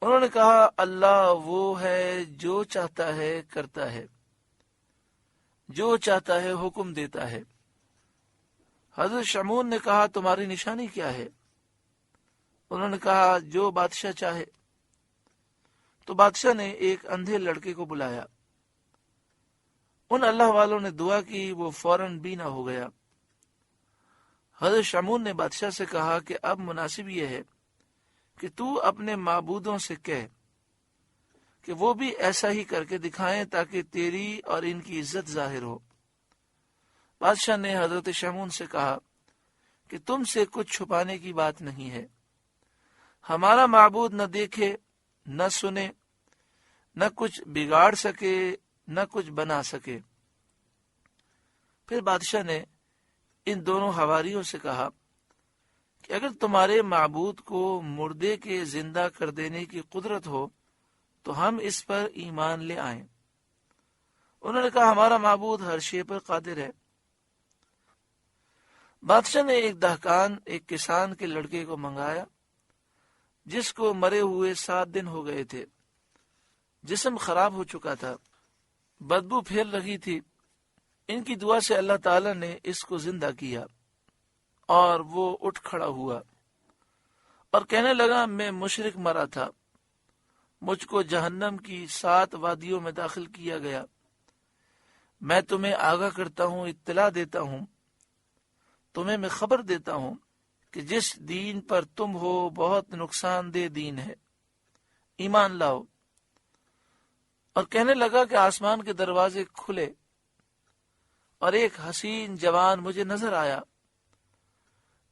انہوں نے کہا اللہ وہ ہے جو چاہتا ہے کرتا ہے، جو چاہتا ہے حکم دیتا ہے۔ حضرت شمعون نے کہا تمہاری نشانی کیا ہے؟ انہوں نے کہا جو بادشاہ چاہے۔ تو بادشاہ نے ایک اندھے لڑکے کو بلایا، ان اللہ والوں نے دعا کی، وہ فوراً بینا ہو گیا۔ حضرت شمعون نے بادشاہ سے کہا کہ اب مناسب یہ ہے کہ تو اپنے معبودوں سے کہہ کہ وہ بھی ایسا ہی کر کے دکھائیں تاکہ تیری اور ان کی عزت ظاہر ہو۔ بادشاہ نے حضرت شمعون سے کہا کہ تم سے کچھ چھپانے کی بات نہیں ہے، ہمارا معبود نہ دیکھے نہ سنے، نہ کچھ بگاڑ سکے نہ کچھ بنا سکے۔ پھر بادشاہ نے ان دونوں حواریوں سے کہا کہ اگر تمہارے معبود کو مردے کے زندہ کر دینے کی قدرت ہو تو ہم اس پر ایمان لے آئیں۔ انہوں نے کہا ہمارا معبود ہر شے پر قادر ہے۔ بادشاہ نے ایک دہقان، ایک کسان کے لڑکے کو منگایا جس کو مرے ہوئے 7 دن ہو گئے تھے، جسم خراب ہو چکا تھا، بدبو پھیل رہی تھی۔ ان کی دعا سے اللہ تعالی نے اس کو زندہ کیا اور وہ اٹھ کھڑا ہوا اور کہنے لگا میں مشرک مرا تھا، مجھ کو جہنم کی 7 وادیوں میں داخل کیا گیا۔ میں تمہیں آگاہ کرتا ہوں، اطلاع دیتا ہوں، تمہیں میں خبر دیتا ہوں کہ جس دین پر تم ہو بہت نقصان دہ دین ہے، ایمان لاؤ۔ اور کہنے لگا کہ آسمان کے دروازے کھلے اور ایک حسین جوان مجھے نظر آیا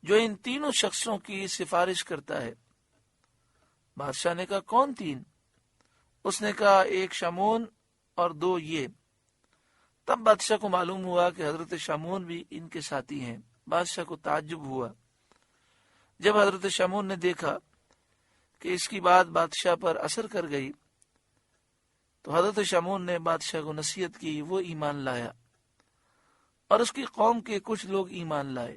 جو ان تینوں شخصوں کی سفارش کرتا ہے۔ بادشاہ نے کہا کون 3؟ اس نے کہا ایک شمعون اور 2 یہ۔ تب بادشاہ کو معلوم ہوا کہ حضرت شمعون بھی ان کے ساتھی ہیں۔ بادشاہ کو تعجب ہوا۔ جب حضرت شمعون نے دیکھا کہ اس کی بات بادشاہ پر اثر کر گئی تو حضرت شمعون نے بادشاہ کو نصیحت کی، وہ ایمان لایا اور اس کی قوم کے کچھ لوگ ایمان لائے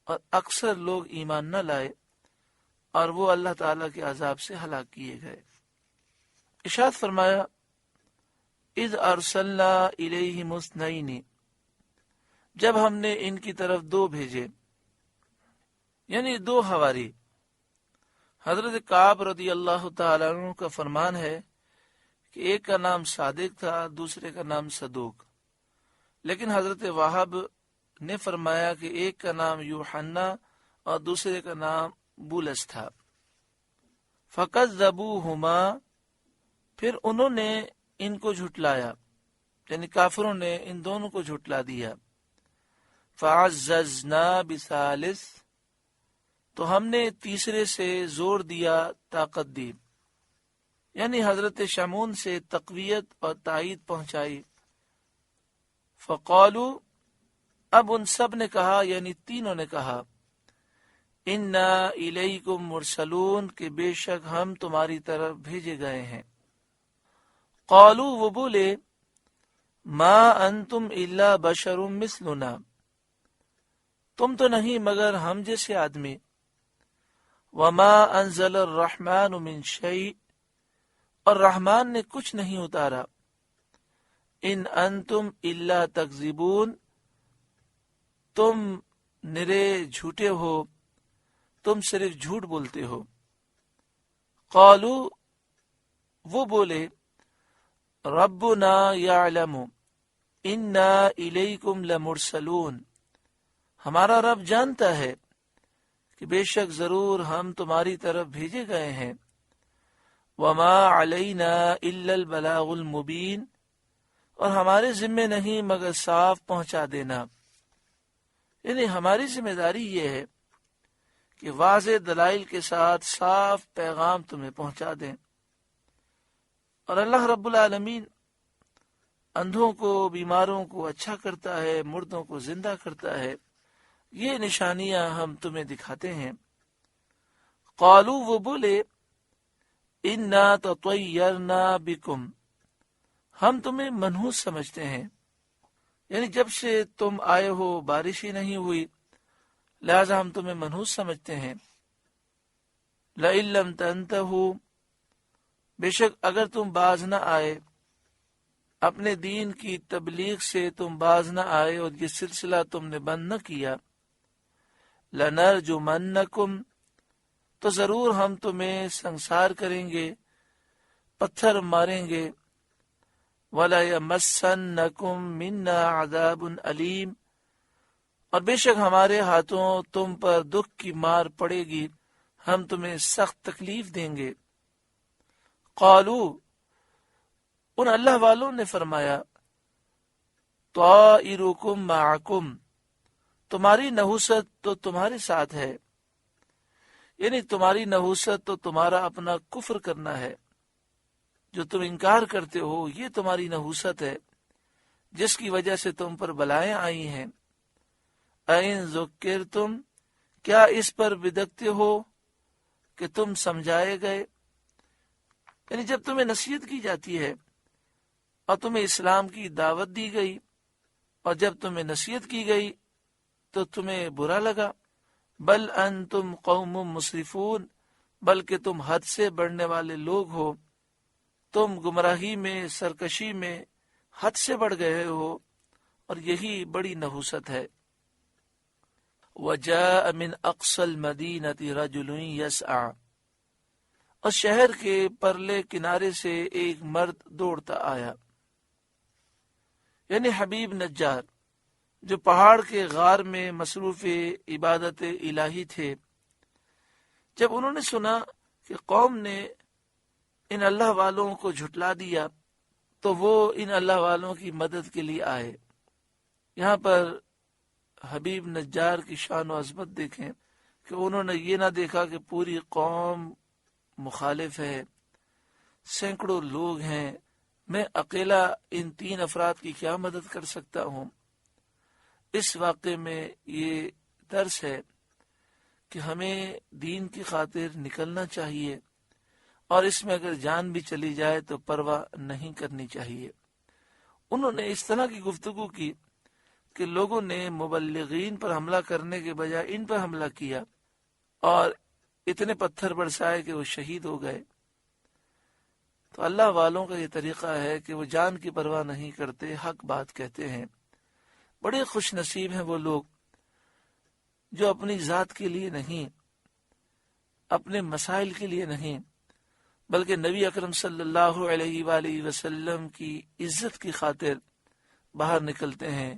اور اکثر لوگ ایمان نہ لائے اور وہ اللہ تعالیٰ کے عذاب سے ہلاک کیے گئے۔ ارشاد فرمایا اذ ارسلنا الیہم اثنین، جب ہم نے ان کی طرف 2 بھیجے، یعنی 2 حواری۔ حضرت کعب رضی اللہ تعالیٰ عنہ کا فرمان ہے کہ ایک کا نام صادق تھا، دوسرے کا نام صدوق، لیکن حضرت وہب نے فرمایا کہ ایک کا نام یوحنا اور دوسرے کا نام بولس تھا۔ فکذبوہما، پھر انہوں نے ان کو جھٹلایا، یعنی کافروں نے ان دونوں کو جھٹلا دیا۔ فعززنا بثالث، تو ہم نے تیسرے سے زور دیا، طاقت دی، یعنی حضرت شمعون سے تقویت اور تائید پہنچائی۔ فقالو، اب ان سب نے کہا، یعنی تینوں نے کہا، انا الیکم مرسلون، کہ بے شک ہم تمہاری طرف بھیجے گئے ہیں۔ قالو، وہ بولے، ما انتم الا بشر مثلنا، تم تو نہیں مگر ہم جیسے آدمی۔ وما انزل الرحمن من شیء، اور رحمان نے کچھ نہیں اتارا۔ ان انتم الا تکذبون، تم نرے جھوٹے ہو، تم صرف جھوٹ بولتے ہو۔ قالو، وہ بولے، ربنا یعلم انا الیکم لمرسلون، ہمارا رب جانتا ہے کہ بے شک ضرور ہم تمہاری طرف بھیجے گئے ہیں۔ وما علینا الا البلاغ المبین، اور ہمارے ذمے نہیں مگر صاف پہنچا دینا، یعنی ہماری ذمہ داری یہ ہے کہ واضح دلائل کے ساتھ صاف پیغام تمہیں پہنچا دیں۔ اور اللہ رب العالمین اندھوں کو، بیماروں کو اچھا کرتا ہے، مردوں کو زندہ کرتا ہے، یہ نشانیاں ہم تمہیں دکھاتے ہیں۔ قالو، وہ بولے، انا تطیرنا بکم، ہم تمہیں منحوس سمجھتے ہیں، یعنی جب سے تم آئے ہو بارش ہی نہیں ہوئی، لہذا ہم تمہیں منحوس سمجھتے ہیں۔ لئن لم تنتہوا، بے شک اگر تم باز نہ آئے، اپنے دین کی تبلیغ سے تم باز نہ آئے اور یہ سلسلہ تم نے بند نہ کیا، لَنَرْجُمَنَّكُمْ، تو ضرور ہم تمہیں سنسار کریں گے، پتھر ماریں گے، وَلَيَمَسَّنَّكُمْ مِنَّا عَذَابٌ أَلِيمٌ، اور بے شک ہمارے ہاتھوں تم پر دکھ کی مار پڑے گی، ہم تمہیں سخت تکلیف دیں گے۔ قالو، ان اللہ والوں نے فرمایا، طائرکم معکم، تمہاری نحوست تو تمہارے ساتھ ہے، یعنی تمہاری نحوست تو تمہارا اپنا کفر کرنا ہے، جو تم انکار کرتے ہو یہ تمہاری نحوست ہے جس کی وجہ سے تم پر بلائیں آئی ہیں۔ اَإِن ذُكِّرْتُمْ، کیا اس پر بدکتے ہو کہ تم سمجھائے گئے، یعنی جب تمہیں نصیحت کی جاتی ہے اور تمہیں اسلام کی دعوت دی گئی اور جب تمہیں نصیحت کی گئی تو تمہیں برا لگا، بل انتم قوم مسرفون، بلکہ تم حد سے بڑھنے والے لوگ ہو، تم گمراہی میں، سرکشی میں حد سے بڑھ گئے ہو، اور یہی بڑی نحوست ہے۔ وَجَاءَ مِنْ أَقْصَى الْمَدِينَةِ رَجُلٌ يَسْعَى، اور شہر کے پرلے کنارے سے ایک مرد دوڑتا آیا، یعنی حبیب نجار، جو پہاڑ کے غار میں مصروف عبادت الہی تھے۔ جب انہوں نے سنا کہ قوم نے ان اللہ والوں کو جھٹلا دیا تو وہ ان اللہ والوں کی مدد کے لیے آئے۔ یہاں پر حبیب نجار کی شان و عظمت دیکھیں کہ انہوں نے یہ نہ دیکھا کہ پوری قوم مخالف ہے، سینکڑوں لوگ ہیں، میں اکیلا ان 3 افراد کی کیا مدد کر سکتا ہوں۔ اس واقعے میں یہ درس ہے کہ ہمیں دین کی خاطر نکلنا چاہیے، اور اس میں اگر جان بھی چلی جائے تو پرواہ نہیں کرنی چاہیے۔ انہوں نے اس طرح کی گفتگو کی کہ لوگوں نے مبلغین پر حملہ کرنے کے بجائے ان پر حملہ کیا اور اتنے پتھر برسائے کہ وہ شہید ہو گئے۔ تو اللہ والوں کا یہ طریقہ ہے کہ وہ جان کی پرواہ نہیں کرتے، حق بات کہتے ہیں۔ بڑے خوش نصیب ہیں وہ لوگ جو اپنی ذات کے لیے نہیں، اپنے مسائل کے لیے نہیں، بلکہ نبی اکرم صلی اللہ علیہ وآلہ وسلم کی عزت کی خاطر باہر نکلتے ہیں،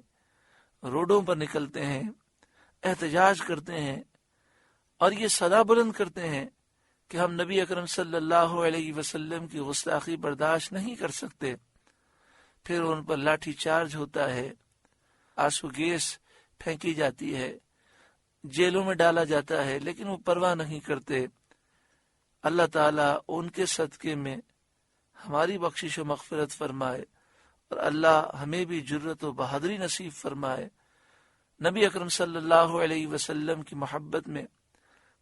روڈوں پر نکلتے ہیں، احتجاج کرتے ہیں، اور یہ صدا بلند کرتے ہیں کہ ہم نبی اکرم صلی اللہ علیہ وسلم کی گستاخی برداشت نہیں کر سکتے۔ پھر ان پر لاٹھی چارج ہوتا ہے، آنسو گیس پھینکی جاتی ہے، جیلوں میں ڈالا جاتا ہے، لیکن وہ پرواہ نہیں کرتے۔ اللہ تعالیٰ ان کے صدقے میں ہماری بخشش و مغفرت فرمائے، اور اللہ ہمیں بھی جرت و بہادری نصیب فرمائے، نبی اکرم صلی اللہ علیہ وسلم کی محبت میں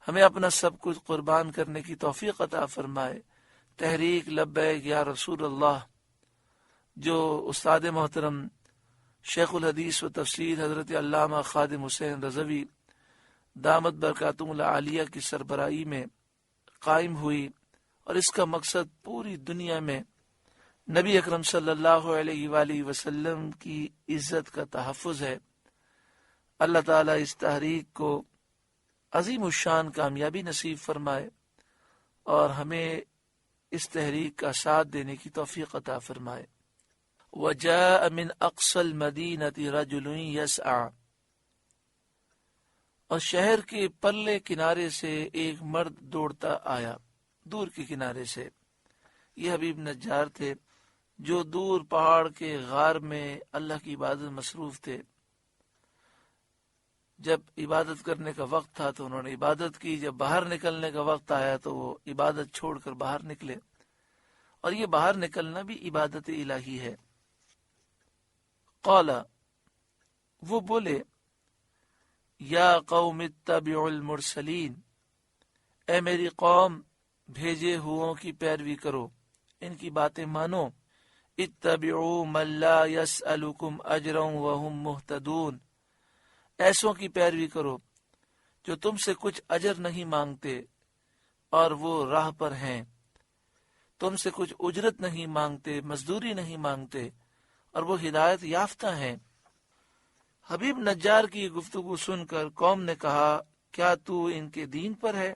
ہمیں اپنا سب کچھ قربان کرنے کی توفیق عطا فرمائے۔ تحریک لبیک یا رسول اللہ، جو استاد محترم شیخ الحدیث و تفسیر حضرت علامہ خادم حسین رضوی دامت برکاتہم العالیہ کی سربراہی میں قائم ہوئی، اور اس کا مقصد پوری دنیا میں نبی اکرم صلی اللہ علیہ وآلہ وسلم کی عزت کا تحفظ ہے۔ اللہ تعالیٰ اس تحریک کو عظیم الشان کامیابی نصیب فرمائے اور ہمیں اس تحریک کا ساتھ دینے کی توفیق عطا فرمائے۔ وَجَاءَ مِنْ أَقْصَى الْمَدِينَةِ رَجُلٌ يَسْعَى، اور شہر کے پرلے کنارے سے ایک مرد دوڑتا آیا، دور کے کنارے سے۔ یہ حبیب نجار تھے جو دور پہاڑ کے غار میں اللہ کی عبادت مصروف تھے۔ جب عبادت کرنے کا وقت تھا تو انہوں نے عبادت کی، جب باہر نکلنے کا وقت آیا تو وہ عبادت چھوڑ کر باہر نکلے، اور یہ باہر نکلنا بھی عبادت الہی ہے۔ قال، وہ بولے، یا قوم اتبعوا المرسلین، اے میری قوم بھیجے ہوئوں کی پیروی کرو، ان کی باتیں مانو۔ اتبعوا من لا يسألكم اجرا وهم مهتدون، ایسوں کی پیروی کرو جو تم سے کچھ اجر نہیں مانگتے اور وہ راہ پر ہیں۔ تم سے کچھ اجرت نہیں مانگتے، مزدوری نہیں مانگتے، اور وہ ہدایت یافتہ ہیں۔ حبیب نجار کی گفتگو سن کر قوم نے کہا، کیا تو ان کے دین پر ہے؟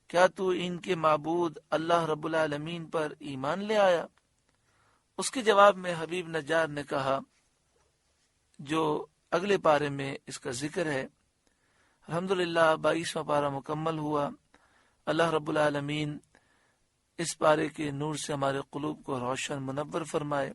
کیا تو ان کے معبود اللہ رب العالمین پر ایمان لے آیا؟ اس کے جواب میں حبیب نجار نے کہا جو اگلے پارے میں اس کا ذکر ہے۔ الحمدللہ 22واں پارہ مکمل ہوا۔ اللہ رب العالمین اس پارے کے نور سے ہمارے قلوب کو روشن منور فرمائے۔